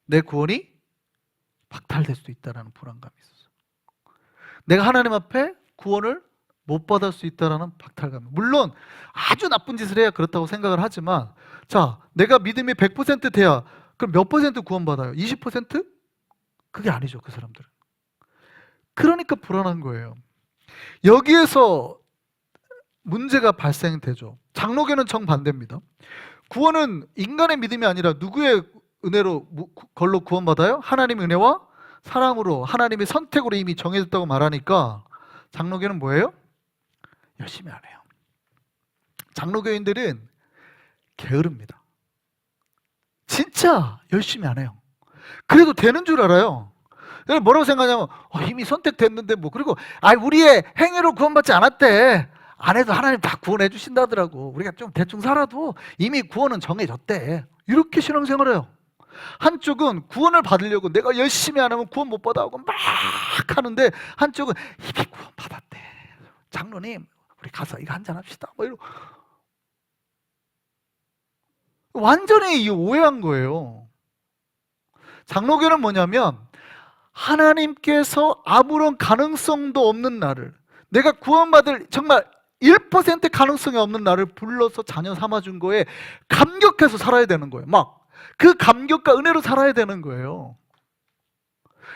내 구원이 박탈될 수도 있다는 불안감이 있었어요. 내가 하나님 앞에 구원을 못 받을 수 있다는 박탈감. 물론 아주 나쁜 짓을 해야 그렇다고 생각을 하지만, 자, 내가 믿음이 100% 돼야 그럼 몇 퍼센트 구원받아요? 20%? 그게 아니죠, 그 사람들은. 그러니까 불안한 거예요. 여기에서 문제가 발생되죠. 장로교는 정반대입니다. 구원은 인간의 믿음이 아니라 누구의 은혜로 걸로 구원받아요? 하나님의 은혜와 사랑으로, 하나님의 선택으로 이미 정해졌다고 말하니까 장로교는 뭐예요? 열심히 안 해요. 장로교인들은 게으릅니다. 진짜 열심히 안 해요. 그래도 되는 줄 알아요. 뭐라고 생각하냐면 이미 선택됐는데 뭐, 그리고 우리의 행위로 구원받지 않았대. 안 해도 하나님 다 구원해 주신다더라고. 우리가 좀 대충 살아도 이미 구원은 정해졌대. 이렇게 신앙생활해요. 한쪽은 구원을 받으려고 내가 열심히 안 하면 구원 못 받아 하고 막 하는데, 한쪽은 이미 구원 받았대. 장로님, 우리 가서 이거 한잔 합시다. 뭐 이러고. 완전히 오해한 거예요. 장로교는 뭐냐면 하나님께서 아무런 가능성도 없는 나를, 내가 구원받을 정말 1% 가능성이 없는 나를 불러서 자녀 삼아준 거에 감격해서 살아야 되는 거예요. 막 그 감격과 은혜로 살아야 되는 거예요.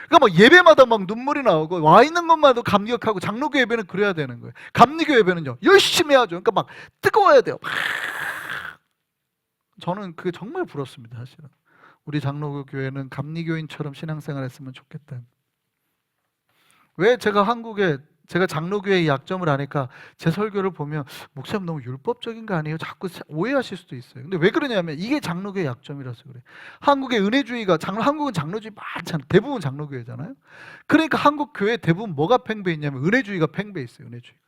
그러니까 뭐 예배마다 막 눈물이 나오고 와 있는 것만도 감격하고, 장로교 예배는 그래야 되는 거예요. 감리교 예배는요, 열심히 해야죠. 그러니까 막 뜨거워야 돼요. 막. 저는 그게 정말 부럽습니다, 사실은. 우리 장로교 교회는 감리교인처럼 신앙생활했으면 좋겠다. 왜 제가 장로교회의 약점을 아니까 제 설교를 보면 목사님 너무 율법적인 거 아니에요? 자꾸 오해하실 수도 있어요. 근데 왜 그러냐면 이게 장로교의 약점이라서 그래. 한국의 은혜주의가, 한국은 장로주의 많잖아요. 대부분 장로교회잖아요. 그러니까 한국 교회 대부분 뭐가 팽배해 있냐면 은혜주의가 팽배해 있어요. 은혜주의가.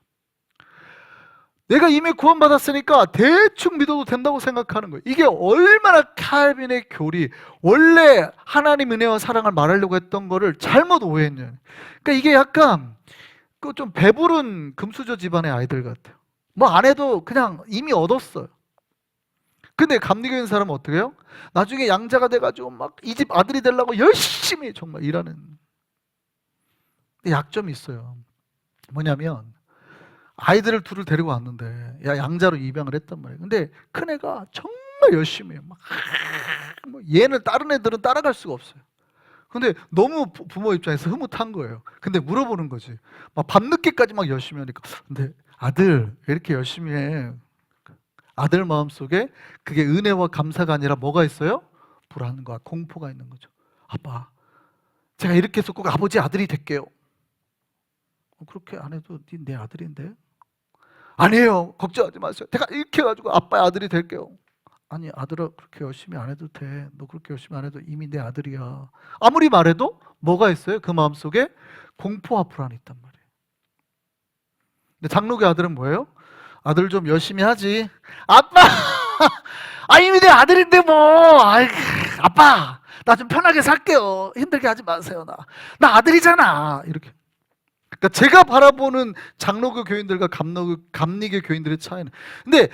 내가 이미 구원받았으니까 대충 믿어도 된다고 생각하는 거예요. 이게 얼마나 칼빈의 교리, 원래 하나님 은혜와 사랑을 말하려고 했던 거를 잘못 오해했냐. 그러니까 이게 약간 그 좀 배부른 금수저 집안의 아이들 같아요. 뭐 안 해도 그냥 이미 얻었어요. 근데 감리교인 사람은 어떻게 해요? 나중에 양자가 돼가지고 막 이 집 아들이 되려고 열심히 정말 일하는. 약점이 있어요. 뭐냐면 아이들을 둘을 데리고 왔는데 양자로 입양을 했단 말이에요. 근데 큰애가 정말 열심히 해요. 막 얘는 다른 애들은 따라갈 수가 없어요. 근데 너무 부모 입장에서 흐뭇한 거예요. 근데 물어보는 거지. 막 밤늦게까지 막 열심히 하니까. 근데 아들 왜 이렇게 열심히 해? 아들 마음속에 그게 은혜와 감사가 아니라 뭐가 있어요? 불안과 공포가 있는 거죠. 아빠, 제가 이렇게 해서 꼭 아버지 아들이 될게요. 그렇게 안 해도 내 아들인데? 아니에요. 걱정하지 마세요. 제가 이렇게 해가지고 아빠의 아들이 될게요. 아니, 아들아, 그렇게 열심히 안 해도 돼. 너 그렇게 열심히 안 해도 이미 내 아들이야. 아무리 말해도 뭐가 있어요? 그 마음속에 공포와 불안이 있단 말이에요. 근데 장로교 아들은 뭐예요? 아들 좀 열심히 하지. 아빠! 이미 내 아들인데 뭐. 아빠, 나 좀 편하게 살게요. 힘들게 하지 마세요. 나 아들이잖아. 이렇게. 그러니까 제가 바라보는 장로교 교인들과 감리교 교인들의 차이는, 근데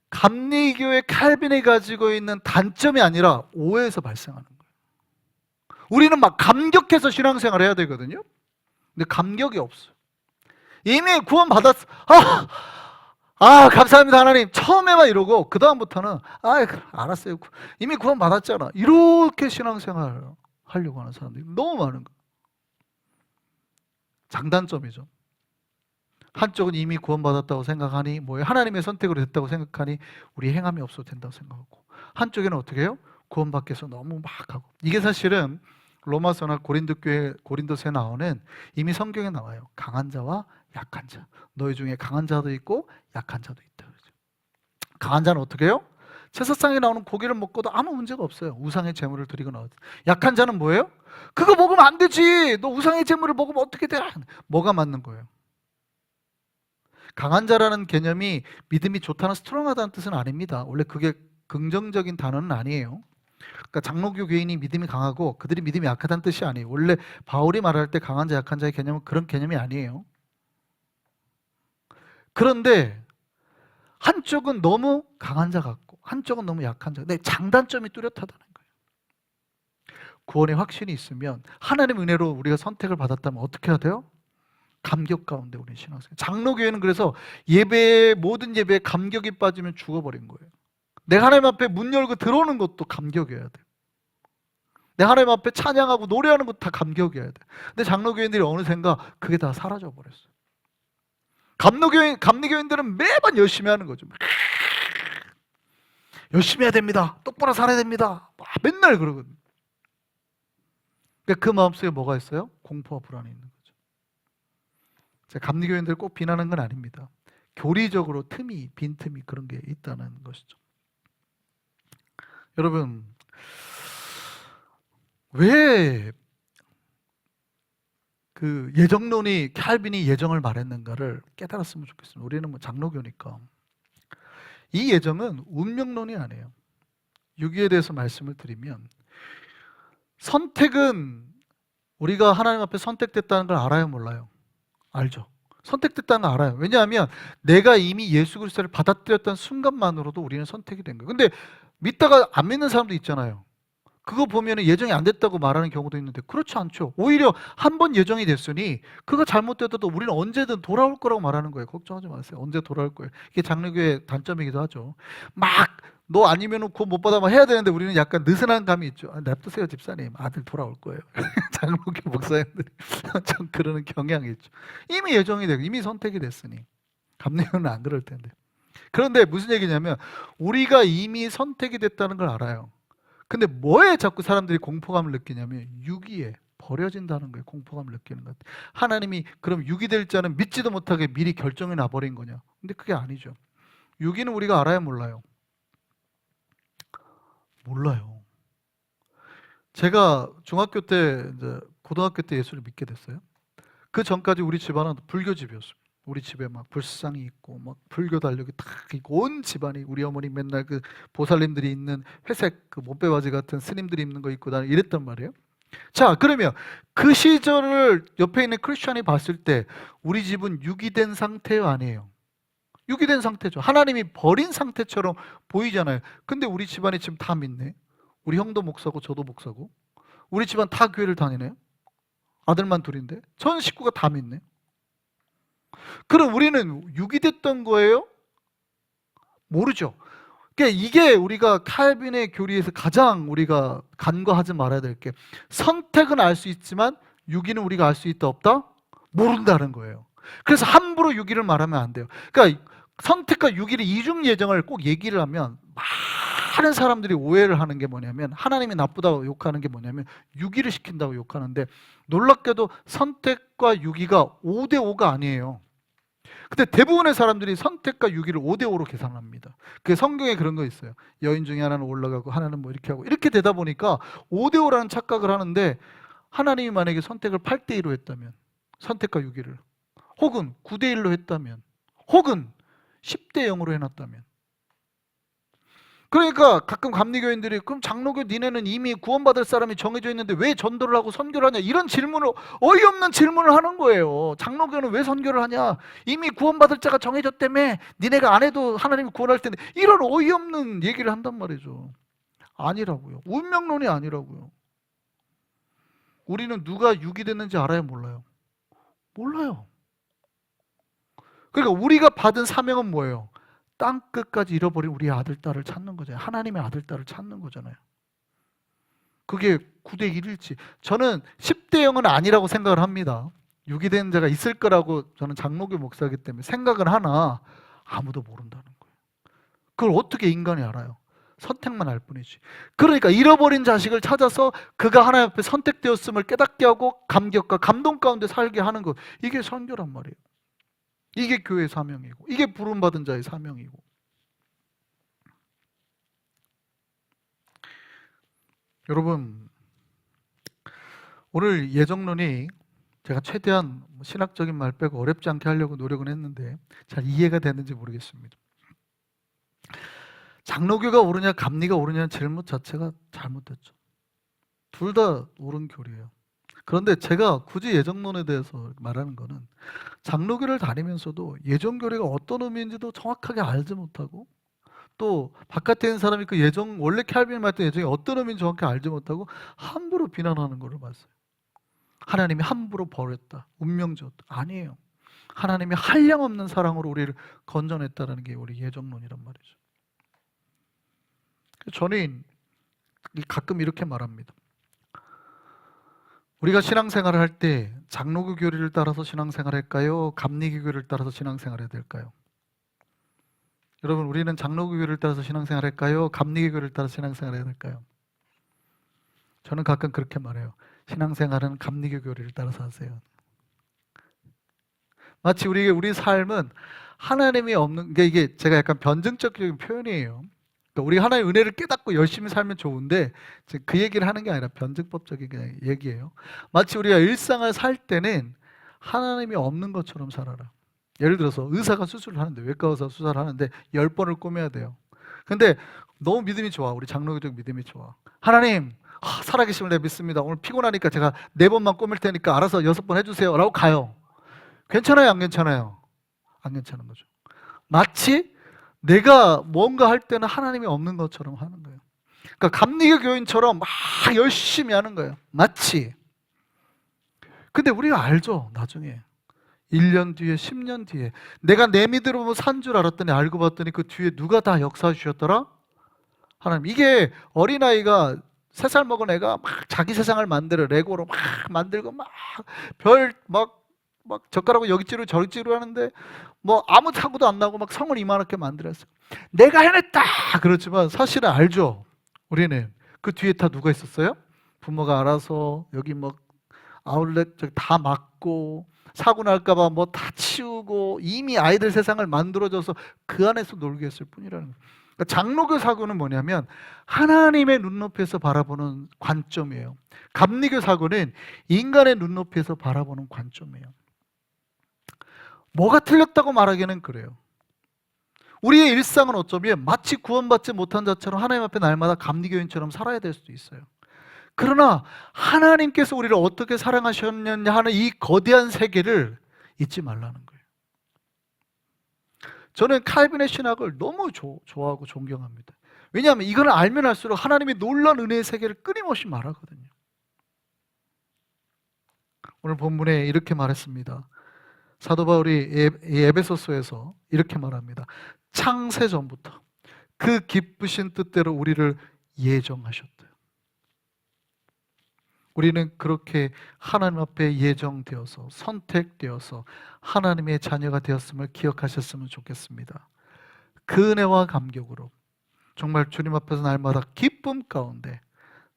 감리교의 칼빈이 가지고 있는 단점이 아니라 오해에서 발생하는 거예요. 우리는 막 감격해서 신앙생활 해야 되거든요. 근데 감격이 없어요. 이미 구원 받았어. 감사합니다 하나님. 처음에만 이러고 그 다음부터는 알았어요. 이미 구원 받았잖아. 이렇게 신앙생활 하려고 하는 사람들이 너무 많은 거예요. 장단점이죠. 한쪽은 이미 구원받았다고 생각하니, 하나님의 선택으로 됐다고 생각하니 우리 행함이 없어도 된다고 생각하고, 한쪽에는 어떻게 해요? 구원받기 위해서 너무 막 하고. 이게 사실은 로마서나 고린도서에 나오는 이미 성경에 나와요. 강한 자와 약한 자. 너희 중에 강한 자도 있고 약한 자도 있다. 그러죠. 강한 자는 어떻게 해요? 제사상에 나오는 고기를 먹고도 아무 문제가 없어요. 우상의 제물을 드리거나. 약한 자는 뭐예요? 그거 먹으면 안 되지. 너 우상의 제물을 먹으면 어떻게 돼? 뭐가 맞는 거예요? 강한 자라는 개념이 믿음이 좋다는 스트롱하다는 뜻은 아닙니다. 원래 그게 긍정적인 단어는 아니에요. 그러니까 장로교 교인이 믿음이 강하고 그들이 믿음이 약하다는 뜻이 아니에요. 원래 바울이 말할 때 강한 자, 약한 자의 개념은 그런 개념이 아니에요. 그런데 한쪽은 너무 강한 자 같고 한쪽은 너무 약한 자. 근데 장단점이 뚜렷하다는 거예요. 구원의 확신이 있으면 하나님의 은혜로 우리가 선택을 받았다면 어떻게 해야 돼요? 감격 가운데 우리 신앙생활. 장로교회는 그래서 모든 예배에 감격이 빠지면 죽어버린 거예요. 내가 하나님 앞에 문 열고 들어오는 것도 감격이어야 돼. 내가 하나님 앞에 찬양하고 노래하는 것도 다 감격이어야 돼. 근데 장로교인들이 어느샌가 그게 다 사라져 버렸어요. 감리교인들은 매번 열심히 하는 거죠. 열심히 해야 됩니다. 똑바로 살아야 됩니다. 맨날 그러거든요. 그러니까 그 마음속에 뭐가 있어요? 공포와 불안이 있는 거죠. 제가 감리교인들을 꼭 비난하는 건 아닙니다. 교리적으로 빈틈이 그런 게 있다는 것이죠. 여러분, 왜 그 예정론이 칼빈이 예정을 말했는가를 깨달았으면 좋겠습니다. 우리는 뭐 장로교니까. 이 예정은 운명론이 아니에요. 유기에 대해서 말씀을 드리면 선택은 우리가 하나님 앞에 선택됐다는 걸 알아요, 몰라요? 알죠. 선택됐다는 걸 알아요. 왜냐하면 내가 이미 예수 그리스도를 받아들였던 순간만으로도 우리는 선택이 된 거예요. 근데 믿다가 안 믿는 사람도 있잖아요. 그거 보면 예정이 안 됐다고 말하는 경우도 있는데 그렇지 않죠. 오히려 한 번 예정이 됐으니 그거 잘못되어도 우리는 언제든 돌아올 거라고 말하는 거예요. 걱정하지 마세요. 언제 돌아올 거예요. 이게 장로교의 단점이기도 하죠. 막 너 아니면 구원 못 받아 막 해야 되는데 우리는 약간 느슨한 감이 있죠. 냅두세요 집사님. 아들 돌아올 거예요. 장로교 목사님들이 좀 그러는 경향이 있죠. 이미 예정이 되고 이미 선택이 됐으니. 감리교는 안 그럴 텐데. 그런데 무슨 얘기냐면 우리가 이미 선택이 됐다는 걸 알아요. 근데 뭐에 자꾸 사람들이 공포감을 느끼냐면 유기에 버려진다는 거예요. 공포감을 느끼는 것 같아요. 하나님이 그럼 유기될 자는 믿지도 못하게 미리 결정해 놔버린 거냐? 근데 그게 아니죠. 유기는 우리가 알아요, 몰라요? 몰라요. 제가 중학교 때, 이제 고등학교 때 예수를 믿게 됐어요. 그 전까지 우리 집안은 불교집이었어요. 우리 집에 막 불상이 있고 막 불교 달력이 탁 있고 온 집안이 우리 어머니 맨날 그 보살님들이 있는 회색 그 못배바지 같은 스님들이 입는 거 입고 나는 이랬단 말이에요. 자, 그러면 그 시절을 옆에 있는 크리스천이 봤을 때 우리 집은 유기된 상태요, 아니에요? 유기된 상태죠. 하나님이 버린 상태처럼 보이잖아요. 근데 우리 집안이 지금 다 믿네. 우리 형도 목사고 저도 목사고 우리 집안 다 교회를 다니네요. 아들만 둘인데 전 식구가 다 믿네. 그럼 우리는 유기됐던 거예요? 모르죠. 그러니까 이게 우리가 칼빈의 교리에서 가장 우리가 간과하지 말아야 될 게 선택은 알 수 있지만 유기는 우리가 알 수 있다 없다? 모른다는 거예요. 그래서 함부로 유기를 말하면 안 돼요. 그러니까 선택과 유기를 이중 예정을 꼭 얘기를 하면 많은 사람들이 오해를 하는 게 뭐냐면 하나님이 나쁘다고 욕하는 게 뭐냐면 유기를 시킨다고 욕하는데 놀랍게도 선택과 유기가 5대5가 아니에요. 근데 대부분의 사람들이 선택과 유기를 5대5로 계산합니다. 그 성경에 그런 거 있어요. 여인 중에 하나는 올라가고 하나는 뭐 이렇게 하고 이렇게 되다 보니까 5대5라는 착각을 하는데 하나님이 만약에 선택을 8대2로 했다면 선택과 유기를 혹은 9대1로 했다면 혹은 10대0으로 해놨다면 그러니까 가끔 감리교인들이 그럼 장로교 니네는 이미 구원받을 사람이 정해져 있는데 왜 전도를 하고 선교를 하냐 이런 질문을 어이없는 질문을 하는 거예요. 장로교는 왜 선교를 하냐 이미 구원받을 자가 정해졌다며 니네가 안 해도 하나님이 구원할 텐데 이런 어이없는 얘기를 한단 말이죠. 아니라고요. 운명론이 아니라고요. 우리는 누가 유기됐는지 알아요, 몰라요? 몰라요. 그러니까 우리가 받은 사명은 뭐예요? 땅끝까지 잃어버린 우리의 아들, 딸을 찾는 거잖아요. 하나님의 아들, 딸을 찾는 거잖아요. 그게 9대1일지 저는 10대0은 아니라고 생각을 합니다. 유기된 자가 있을 거라고 저는 장로교 목사이기 때문에 생각은 하나 아무도 모른다는 거예요. 그걸 어떻게 인간이 알아요? 선택만 할 뿐이지. 그러니까 잃어버린 자식을 찾아서 그가 하나님 앞에 선택되었음을 깨닫게 하고 감격과 감동 가운데 살게 하는 것, 이게 선교란 말이에요. 이게 교회의 사명이고, 이게 부름받은 자의 사명이고. 여러분, 오늘 예정론이 제가 최대한 신학적인 말 빼고 어렵지 않게 하려고 노력은 했는데 잘 이해가 되는지 모르겠습니다. 장로교가 옳으냐 감리가 옳으냐는 질문 자체가 잘못됐죠. 둘 다 옳은 교리예요. 그런데 제가 굳이 예정론에 대해서 말하는 거는 장로교를 다니면서도 예정교리가 어떤 의미인지도 정확하게 알지 못하고, 또 바깥에 있는 사람이 그 예정, 원래 칼빈이 말했던 예정이 어떤 의미인지 정확히 알지 못하고 함부로 비난하는 것을 봤어요. 하나님이 함부로 버렸다, 운명 줬다. 아니에요. 하나님이 한량없는 사랑으로 우리를 건져냈다는 게 우리 예정론이란 말이죠. 저는 가끔 이렇게 말합니다. 우리가 신앙생활을 할 때 장로교 교리를 따라서 신앙생활을 할까요? 감리교 교리를 따라서 신앙생활을 해야 될까요? 여러분, 우리는 장로교 교리를 따라서 신앙생활을 할까요? 감리교 교리를 따라서 신앙생활을 해야 될까요? 저는 가끔 그렇게 말해요. 신앙생활은 감리교 교리를 따라서 하세요. 마치 우리 삶은 하나님이 없는, 이게 제가 약간 변증적인 표현이에요. 그러니까 우리 하나님의 은혜를 깨닫고 열심히 살면 좋은데 그 얘기를 하는 게 아니라 변증법적인 얘기예요. 마치 우리가 일상을 살 때는 하나님이 없는 것처럼 살아라. 예를 들어서 의사가 수술을 하는데, 외과 의사 수술을 하는데 10번을 꼬매야 돼요. 근데 너무 믿음이 좋아. 우리 장로교적 믿음이 좋아. 하나님, 살아계심을 내가 믿습니다. 오늘 피곤하니까 제가 4번만 꼬맬 테니까 알아서 6번 해주세요 라고 가요. 괜찮아요, 안 괜찮아요? 안 괜찮은 거죠. 마치 내가 뭔가 할 때는 하나님이 없는 것처럼 하는 거예요. 그러니까 감리교 교인처럼 막 열심히 하는 거예요. 마치. 근데 우리가 알죠, 나중에 1년 뒤에 10년 뒤에 내가 내 믿음으로 산 줄 알았더니 알고 봤더니 그 뒤에 누가 다 역사 주셨더라? 하나님. 이게 어린아이가 3살 먹은 애가 막 자기 세상을 만들어 레고로 막 만들고 막 별 막 젓가락으로 여기 찌르고 저기 찌르고 하는데 뭐 아무 사고도 안 나고 막 성을 이만하게 만들었어요. 내가 해냈다 그렇지만 사실은 알죠. 우리는 그 뒤에 다 누가 있었어요? 부모가 알아서 여기 뭐 아울렛 저기 다 막고 사고 날까봐 뭐 다 치우고 이미 아이들 세상을 만들어줘서 그 안에서 놀게 했을 뿐이라는 거예요. 그러니까 장로교 사고는 뭐냐면 하나님의 눈높이에서 바라보는 관점이에요. 감리교 사고는 인간의 눈높이에서 바라보는 관점이에요. 뭐가 틀렸다고 말하기는 그래요. 우리의 일상은 어쩌면 마치 구원받지 못한 자처럼 하나님 앞에 날마다 감리교인처럼 살아야 될 수도 있어요. 그러나 하나님께서 우리를 어떻게 사랑하셨느냐 하는 이 거대한 세계를 잊지 말라는 거예요. 저는 칼빈의 신학을 너무 좋아하고 존경합니다. 왜냐하면 이걸 알면 알수록 하나님의 놀라운 은혜의 세계를 끊임없이 말하거든요. 오늘 본문에 이렇게 말했습니다. 사도 바울이 에베소서에서 이렇게 말합니다. 창세 전부터 그 기쁘신 뜻대로 우리를 예정하셨대요. 우리는 그렇게 하나님 앞에 예정되어서 선택되어서 하나님의 자녀가 되었음을 기억하셨으면 좋겠습니다. 그 은혜와 감격으로 정말 주님 앞에서 날마다 기쁨 가운데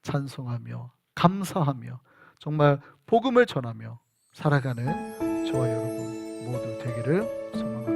찬송하며 감사하며 정말 복음을 전하며 살아가는 저와 여러분 모두 되기를 소망합니다.